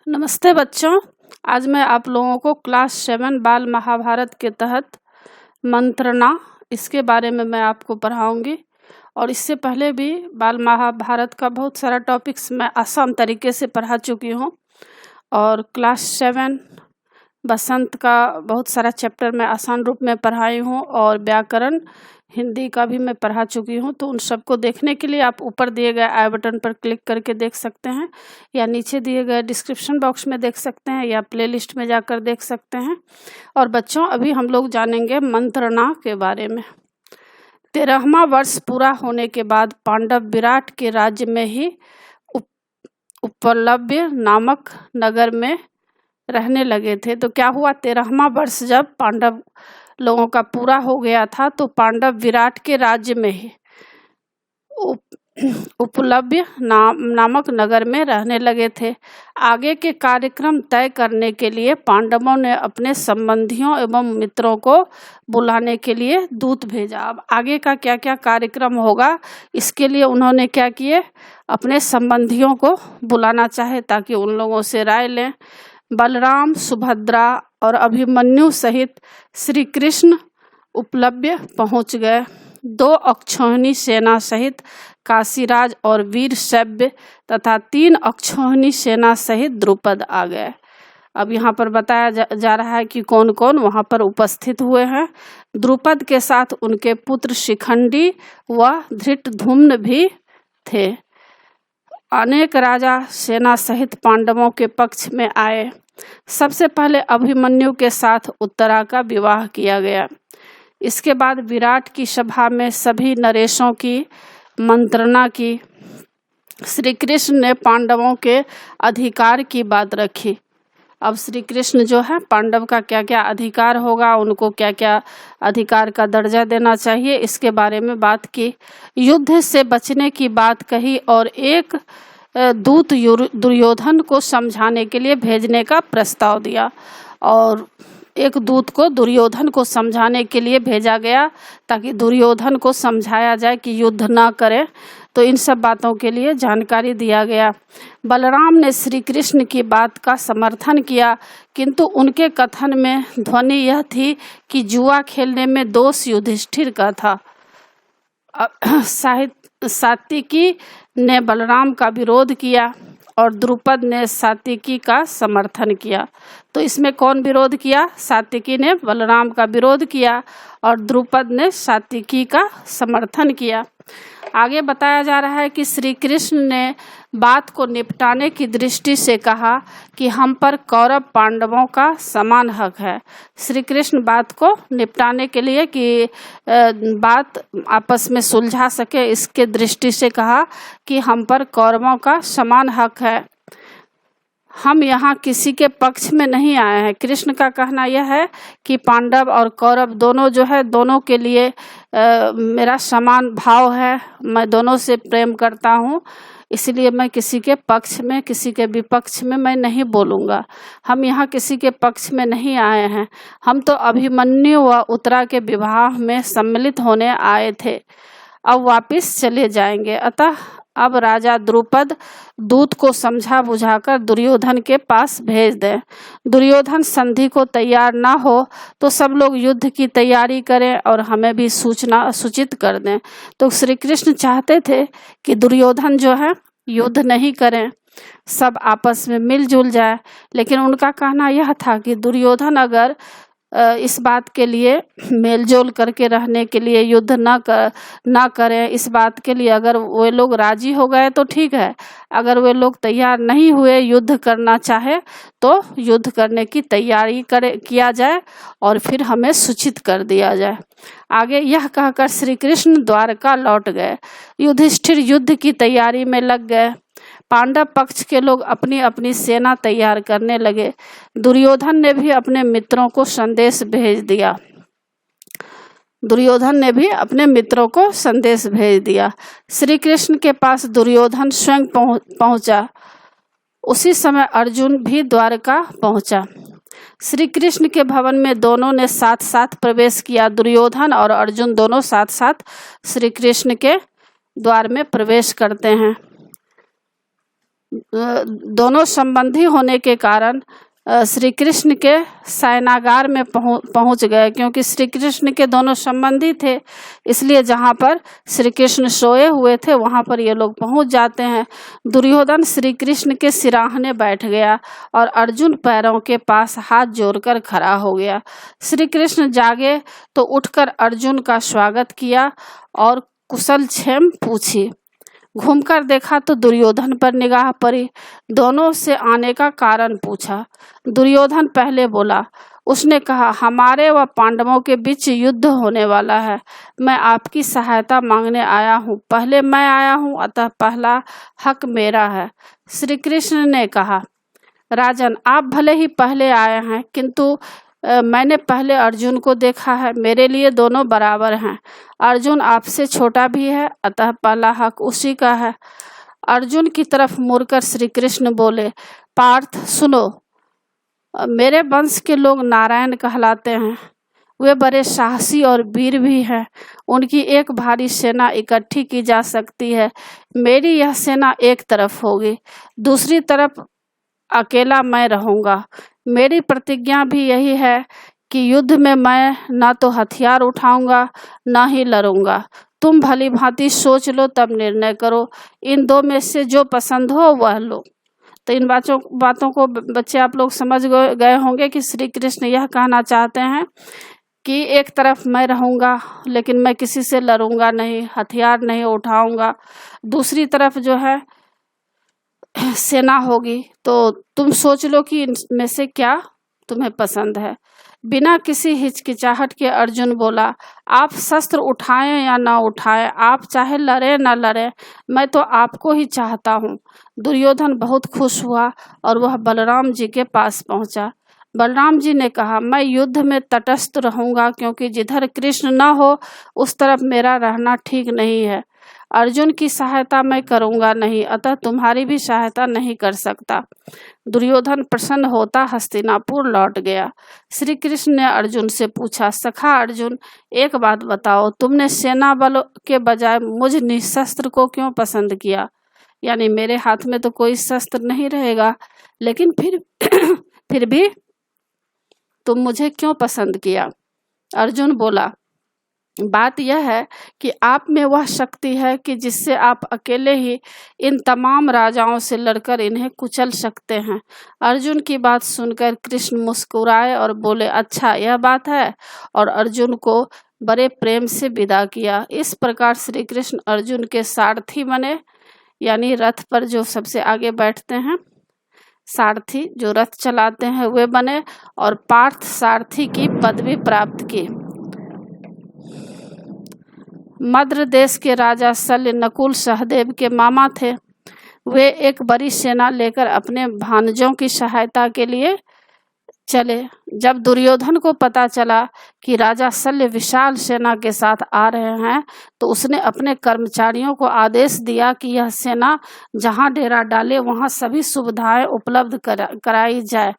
नमस्ते बच्चों। आज मैं आप लोगों को क्लास 7 बाल महाभारत के तहत मंत्रणा इसके बारे में मैं आपको पढ़ाऊंगी। और इससे पहले भी बाल महाभारत का बहुत सारा टॉपिक्स मैं आसान तरीके से पढ़ा चुकी हूँ। और क्लास 7 बसंत का बहुत सारा चैप्टर मैं आसान रूप में पढ़ाई हूँ और व्याकरण हिंदी का भी मैं पढ़ा चुकी हूँ। तो उन सबको देखने के लिए आप ऊपर दिए गए आई बटन पर क्लिक करके देख सकते हैं, या नीचे दिए गए डिस्क्रिप्शन बॉक्स में देख सकते हैं, या प्लेलिस्ट में जाकर देख सकते हैं। और बच्चों, अभी हम लोग जानेंगे मंत्रणा के बारे में। 13वां वर्ष पूरा होने के बाद पांडव विराट के राज्य में ही उपलब्य नामक नगर में रहने लगे थे। तो क्या हुआ, 13वां वर्ष जब पांडव लोगों का पूरा हो गया था तो पांडव विराट के राज्य में ही उपलब्य नामक नगर में रहने लगे थे। आगे के कार्यक्रम तय करने के लिए पांडवों ने अपने संबंधियों एवं मित्रों को बुलाने के लिए दूत भेजा। अब आगे का क्या क्या कार्यक्रम होगा, इसके लिए उन्होंने क्या किए, अपने संबंधियों को बुलाना चाहे ताकि उन लोगों से राय लें। बलराम, सुभद्रा और अभिमन्यु सहित श्री कृष्ण उपलब्य पहुंच गए। 2 अक्षौहिणी सेना सहित काशीराज और वीर शैव्य तथा 3 अक्षौहिणी सेना सहित द्रुपद आ गए। अब यहाँ पर बताया जा रहा है कि कौन कौन वहाँ पर उपस्थित हुए हैं। द्रुपद के साथ उनके पुत्र शिखंडी व धृष्टद्युम्न भी थे। अनेक राजा सेना सहित पांडवों के पक्ष में आए। सबसे पहले अभिमन्यु के साथ उत्तरा का विवाह किया गया। इसके बाद विराट की सभा में सभी नरेशों की मंत्रणा की। श्री कृष्ण ने पांडवों के अधिकार की बात रखी। अब श्री कृष्ण जो है, पांडव का क्या क्या अधिकार होगा, उनको क्या क्या अधिकार का दर्जा देना चाहिए, इसके बारे में बात की। युद्ध से बचने की बात कही और एक दूत दुर्योधन को समझाने के लिए भेजने का प्रस्ताव दिया। और एक दूत को दुर्योधन को समझाने के लिए भेजा गया ताकि दुर्योधन को समझाया जाए कि युद्ध ना करे। तो इन सब बातों के लिए जानकारी दिया गया। बलराम ने श्री कृष्ण की बात का समर्थन किया, किंतु उनके कथन में ध्वनि यह थी कि जुआ खेलने में दोष युधिष्ठिर का था। सात्विकी ने बलराम का विरोध किया और द्रुपद ने सात्विकी का समर्थन किया। तो इसमें कौन विरोध किया? सात्विकी ने बलराम का विरोध किया और द्रुपद ने सात्विकी का समर्थन किया। आगे बताया जा रहा है कि श्री कृष्ण ने बात को निपटाने की दृष्टि से कहा कि हम पर कौरव पांडवों का समान हक है। श्री कृष्ण बात को निपटाने के लिए कि बात आपस में सुलझा सके, इसके दृष्टि से कहा कि हम पर कौरवों का समान हक है। हम यहाँ किसी के पक्ष में नहीं आए हैं। कृष्ण का कहना यह है कि पांडव और कौरव दोनों जो है, दोनों के लिए मेरा समान भाव है। मैं दोनों से प्रेम करता हूँ, इसलिए मैं किसी के पक्ष में, किसी के विपक्ष में मैं नहीं बोलूँगा। हम यहाँ किसी के पक्ष में नहीं आए हैं। हम तो अभिमन्यु व उत्तरा के विवाह में सम्मिलित होने आए थे, अब वापिस चले जाएंगे। अतः अब राजा द्रुपद दूत को समझा बुझाकर दुर्योधन के पास भेज दें। दुर्योधन संधि को तैयार ना हो तो सब लोग युद्ध की तैयारी करें और हमें भी सूचित कर दें। तो श्री कृष्ण चाहते थे कि दुर्योधन जो है युद्ध नहीं करें, सब आपस में मिलजुल जाए। लेकिन उनका कहना यह था कि दुर्योधन अगर इस बात के लिए मेलजोल करके रहने के लिए युद्ध ना करें, इस बात के लिए अगर वे लोग राजी हो गए तो ठीक है। अगर वे लोग तैयार नहीं हुए, युद्ध करना चाहे तो युद्ध करने की तैयारी किया जाए और फिर हमें सूचित कर दिया जाए। आगे यह कहकर श्री कृष्ण द्वारका लौट गए। युधिष्ठिर युद्ध की तैयारी में लग गए। पांडव पक्ष के लोग अपनी अपनी सेना तैयार करने लगे। दुर्योधन ने भी अपने मित्रों को संदेश भेज दिया। श्री कृष्ण के पास दुर्योधन स्वयं पहुंचा। उसी समय अर्जुन भी द्वारका पहुंचा। श्री कृष्ण के भवन में दोनों ने साथ साथ प्रवेश किया। दुर्योधन और अर्जुन दोनों साथ साथ श्री कृष्ण के द्वार में प्रवेश करते हैं। दोनों संबंधी होने के कारण श्री कृष्ण के शयनागार में पहुंच गए, क्योंकि श्री कृष्ण के दोनों संबंधी थे, इसलिए जहां पर श्री कृष्ण सोए हुए थे वहां पर ये लोग पहुंच जाते हैं। दुर्योधन श्री कृष्ण के सिराहने बैठ गया और अर्जुन पैरों के पास हाथ जोड़कर खड़ा हो गया। श्री कृष्ण जागे तो उठकर अर्जुन का स्वागत किया और कुशल क्षेम पूछी। घूमकर देखा तो दुर्योधन पर निगाह पड़ी। दोनों से आने का कारण पूछा। दुर्योधन पहले बोला। उसने कहा, हमारे व पांडवों के बीच युद्ध होने वाला है। मैं आपकी सहायता मांगने आया हूँ। पहले मैं आया हूँ, अतः पहला हक मेरा है। श्री कृष्ण ने कहा, राजन, आप भले ही पहले आए हैं, किंतु मैंने पहले अर्जुन को देखा है। मेरे लिए दोनों बराबर हैं। अर्जुन आपसे छोटा भी है, अतः पहला हक उसी का है। अर्जुन की तरफ मुड़कर श्री कृष्ण बोले, पार्थ सुनो, मेरे वंश के लोग नारायण कहलाते हैं। वे बड़े साहसी और वीर भी हैं। उनकी एक भारी सेना इकट्ठी की जा सकती है। मेरी यह सेना एक तरफ होगी, दूसरी तरफ अकेला मैं रहूंगा। मेरी प्रतिज्ञा भी यही है कि युद्ध में मैं ना तो हथियार उठाऊंगा ना ही लड़ूंगा। तुम भली भांति सोच लो, तब निर्णय करो। इन दो में से जो पसंद हो वह लो। तो इन बातों को बच्चे आप लोग समझ गए होंगे कि श्री कृष्ण यह कहना चाहते हैं कि एक तरफ मैं रहूंगा, लेकिन मैं किसी से लड़ूंगा नहीं, हथियार नहीं उठाऊंगा। दूसरी तरफ जो है सेना होगी, तो तुम सोच लो कि इनमें से क्या तुम्हें पसंद है। बिना किसी हिचकिचाहट के अर्जुन बोला, आप शस्त्र उठाएं या ना उठाएं, आप चाहे लड़े ना लड़े, मैं तो आपको ही चाहता हूँ। दुर्योधन बहुत खुश हुआ और वह बलराम जी के पास पहुंचा। बलराम जी ने कहा, मैं युद्ध में तटस्थ रहूंगा, क्योंकि जिधर कृष्ण न हो उस तरफ मेरा रहना ठीक नहीं है। अर्जुन की सहायता मैं करूंगा नहीं, अतः तुम्हारी भी सहायता नहीं कर सकता। दुर्योधन प्रसन्न होता हस्तिनापुर लौट गया। श्री कृष्ण ने अर्जुन से पूछा, सखा अर्जुन, एक बात बताओ, तुमने सेना बल के बजाय मुझ निशस्त्र को क्यों पसंद किया? यानी मेरे हाथ में तो कोई शस्त्र नहीं रहेगा, लेकिन फिर भी तुम मुझे क्यों पसंद किया? अर्जुन बोला, बात यह है कि आप में वह शक्ति है कि जिससे आप अकेले ही इन तमाम राजाओं से लड़कर इन्हें कुचल सकते हैं। अर्जुन की बात सुनकर कृष्ण मुस्कुराए और बोले, अच्छा यह बात है, और अर्जुन को बड़े प्रेम से विदा किया। इस प्रकार श्री कृष्ण अर्जुन के सारथी बने, यानी रथ पर जो सबसे आगे बैठते हैं, सारथी जो रथ चलाते हैं वे बने, और पार्थ सारथी की पदवी प्राप्त की। मद्र देश के राजा शल्य नकुल सहदेव के मामा थे। वे एक बड़ी सेना लेकर अपने भांजों की सहायता के लिए चले। जब दुर्योधन को पता चला कि राजा शल्य विशाल सेना के साथ आ रहे हैं, तो उसने अपने कर्मचारियों को आदेश दिया कि यह सेना जहां डेरा डाले वहां सभी सुविधाएं उपलब्ध कराई जाए।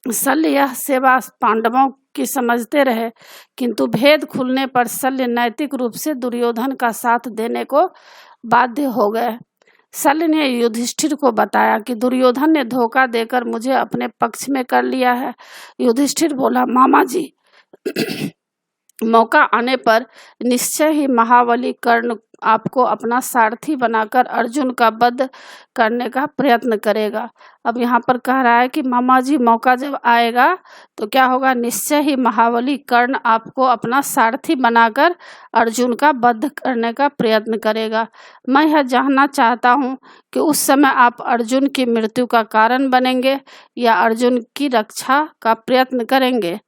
शल्य यह सेवा पांडवों की समझते रहे, किंतु भेद खुलने पर शल्य नैतिक रूप से दुर्योधन का साथ देने को बाध्य हो गए। शल्य ने युधिष्ठिर को बताया कि दुर्योधन ने धोखा देकर मुझे अपने पक्ष में कर लिया है। युधिष्ठिर बोला, मामा जी, मौका आने पर निश्चय ही महाबली कर्ण आपको अपना सारथी बनाकर अर्जुन का वध करने का प्रयत्न करेगा। अब यहाँ पर कह रहा है कि मामा जी, मौका जब आएगा तो क्या होगा? निश्चय ही महाबली कर्ण आपको अपना सारथी बनाकर अर्जुन का वध करने का प्रयत्न करेगा। मैं यह जानना चाहता हूँ कि उस समय आप अर्जुन की मृत्यु का कारण बनेंगे या अर्जुन की रक्षा का प्रयत्न करेंगे।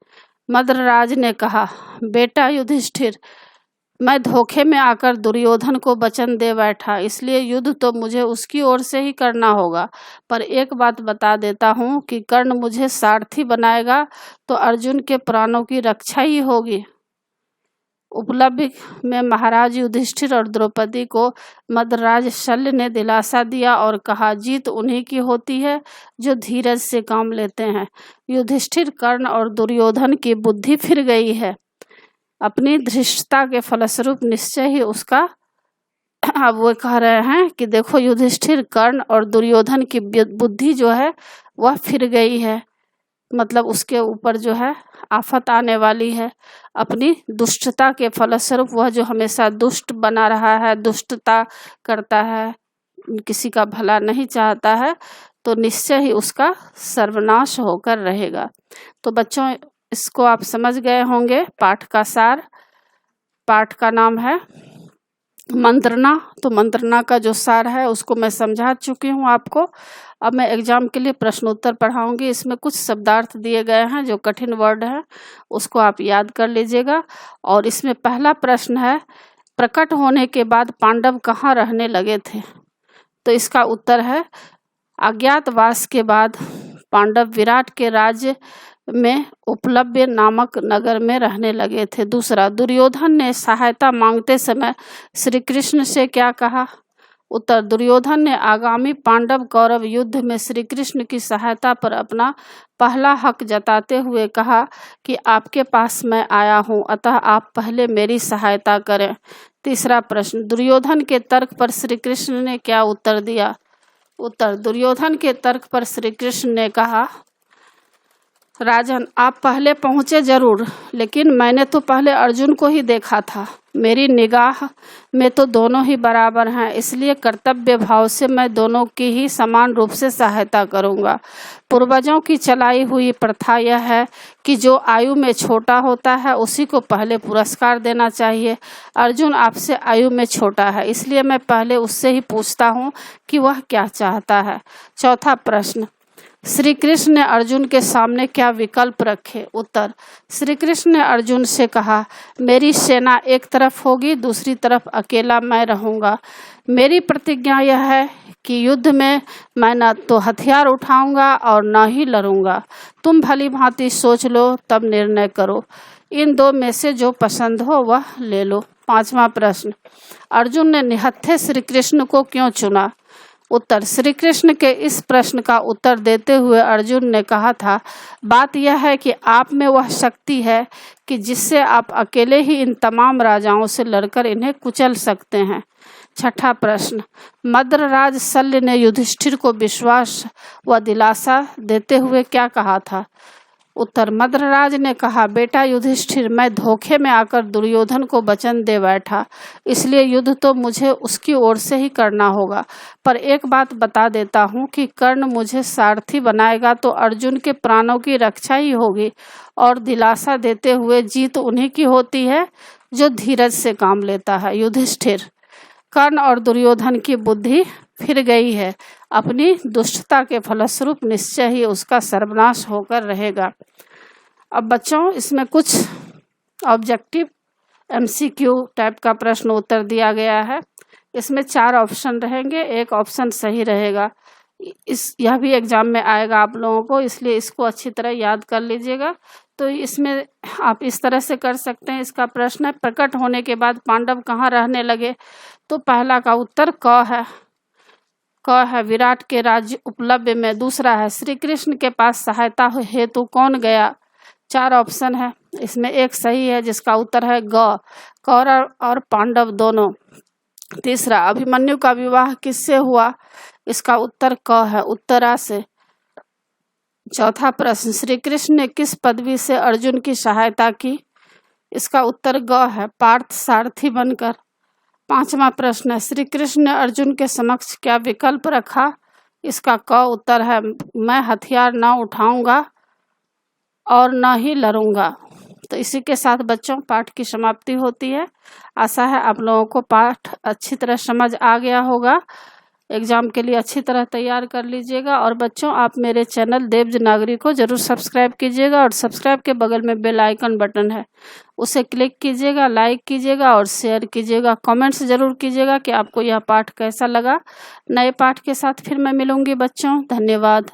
मद्रराज ने कहा, बेटा युधिष्ठिर, मैं धोखे में आकर दुर्योधन को वचन दे बैठा, इसलिए युद्ध तो मुझे उसकी ओर से ही करना होगा। पर एक बात बता देता हूँ कि कर्ण मुझे सारथी बनाएगा तो अर्जुन के प्राणों की रक्षा ही होगी। उपलब्धि में महाराज युधिष्ठिर और द्रौपदी को मद्रराज शल्य ने दिलासा दिया और कहा, जीत उन्हीं की होती है जो धीरज से काम लेते हैं। युधिष्ठिर, कर्ण और दुर्योधन की बुद्धि फिर गई है। अपनी धृष्टता के फलस्वरूप निश्चय ही उसका अब वो कह रहे हैं कि देखो युधिष्ठिर, कर्ण और दुर्योधन की बुद्धि जो है वह फिर गई है, मतलब उसके ऊपर जो है आफत आने वाली है। अपनी दुष्टता के फलस्वरूप वह जो हमेशा दुष्ट बना रहा है, दुष्टता करता है, किसी का भला नहीं चाहता है, तो निश्चय ही उसका सर्वनाश होकर रहेगा। तो बच्चों इसको आप समझ गए होंगे। पाठ का सार, पाठ का नाम है मंत्रणा। तो मंत्रणा का जो सार है उसको मैं समझा चुकी हूँ आपको। अब मैं एग्जाम के लिए प्रश्नोत्तर पढ़ाऊंगी। इसमें कुछ शब्दार्थ दिए गए हैं, जो कठिन वर्ड है उसको आप याद कर लीजिएगा। और इसमें पहला प्रश्न है, प्रकट होने के बाद पांडव कहाँ रहने लगे थे? तो इसका उत्तर है, अज्ञातवास के बाद पांडव विराट के राज्य में उपलब्ध नामक नगर में रहने लगे थे। दूसरा, दुर्योधन ने सहायता मांगते समय श्री कृष्ण से क्या कहा? उत्तर, दुर्योधन ने आगामी पांडव कौरव युद्ध में श्री कृष्ण की सहायता पर अपना पहला हक जताते हुए कहा कि आपके पास मैं आया हूँ, अतः आप पहले मेरी सहायता करें। तीसरा प्रश्न, दुर्योधन के तर्क पर श्री कृष्ण ने क्या उत्तर दिया? उत्तर, दुर्योधन के तर्क पर श्री कृष्ण ने कहा, राजन आप पहले पहुँचे जरूर, लेकिन मैंने तो पहले अर्जुन को ही देखा था। मेरी निगाह में तो दोनों ही बराबर हैं, इसलिए कर्तव्य भाव से मैं दोनों की ही समान रूप से सहायता करूंगा। पूर्वजों की चलाई हुई प्रथा यह है कि जो आयु में छोटा होता है उसी को पहले पुरस्कार देना चाहिए। अर्जुन आपसे आयु में छोटा है, इसलिए मैं पहले उससे ही पूछता हूँ कि वह क्या चाहता है। चौथा प्रश्न, श्री कृष्ण ने अर्जुन के सामने क्या विकल्प रखे? उत्तर, श्री कृष्ण ने अर्जुन से कहा, मेरी सेना एक तरफ होगी, दूसरी तरफ अकेला मैं रहूंगा। मेरी प्रतिज्ञा यह है कि युद्ध में मैं न तो हथियार उठाऊंगा और न ही लड़ूंगा। तुम भली भांति सोच लो, तब निर्णय करो। इन दो में से जो पसंद हो वह ले लो। पांचवा प्रश्न, अर्जुन ने निहत्थे श्री कृष्ण को क्यों चुना? उत्तर, श्री कृष्ण के इस प्रश्न का उत्तर देते हुए अर्जुन ने कहा था, बात यह है कि आप में वह शक्ति है कि जिससे आप अकेले ही इन तमाम राजाओं से लड़कर इन्हें कुचल सकते हैं। छठा प्रश्न, मद्रराज शल्य ने युधिष्ठिर को विश्वास व दिलासा देते हुए क्या कहा था? उत्तर, मद्रराज ने कहा, बेटा युधिष्ठिर, मैं धोखे में आकर दुर्योधन को वचन दे बैठा, इसलिए युद्ध तो मुझे उसकी ओर से ही करना होगा। पर एक बात बता देता हूँ कि कर्ण मुझे सारथी बनाएगा तो अर्जुन के प्राणों की रक्षा ही होगी। और दिलासा देते हुए, जीत उन्हीं की होती है जो धीरज से काम लेता है। युधिष्ठिर, कर्ण और दुर्योधन की बुद्धि फिर गई है, अपनी दुष्टता के फलस्वरूप निश्चय ही उसका सर्वनाश होकर रहेगा। अब बच्चों इसमें कुछ ऑब्जेक्टिव MCQ टाइप का प्रश्न उत्तर दिया गया है। इसमें 4 ऑप्शन रहेंगे, एक ऑप्शन सही रहेगा। यह भी एग्जाम में आएगा आप लोगों को, इसलिए इसको अच्छी तरह याद कर लीजिएगा। तो इसमें आप इस तरह से कर सकते हैं। इसका प्रश्न है, प्रकट होने के बाद पांडव कहाँ रहने लगे? तो पहला का उत्तर क है। क है, विराट के राज्य उपलब्ध में। दूसरा है, श्री कृष्ण के पास सहायता हेतु कौन गया? 4 ऑप्शन है, इसमें एक सही है जिसका उत्तर है ग, कौरव और पांडव दोनों। तीसरा, अभिमन्यु का विवाह किससे हुआ? इसका उत्तर क है, उत्तरा से। चौथा प्रश्न, श्री कृष्ण ने किस पदवी से अर्जुन की सहायता की? इसका उत्तर ग है, पार्थ सारथी बनकर। पांचवा प्रश्न है, श्री कृष्ण ने अर्जुन के समक्ष क्या विकल्प रखा? इसका क उत्तर है, मैं हथियार न उठाऊंगा और न ही लड़ूंगा। तो इसी के साथ बच्चों पाठ की समाप्ति होती है। आशा है आप लोगों को पाठ अच्छी तरह समझ आ गया होगा। एग्जाम के लिए अच्छी तरह तैयार कर लीजिएगा। और बच्चों आप मेरे चैनल देवज नागरी को जरूर सब्सक्राइब कीजिएगा, और सब्सक्राइब के बगल में बेल आइकन बटन है, उसे क्लिक कीजिएगा, लाइक कीजिएगा और शेयर कीजिएगा। कमेंट्स जरूर कीजिएगा कि आपको यह पाठ कैसा लगा। नए पाठ के साथ फिर मैं मिलूंगी बच्चों। धन्यवाद।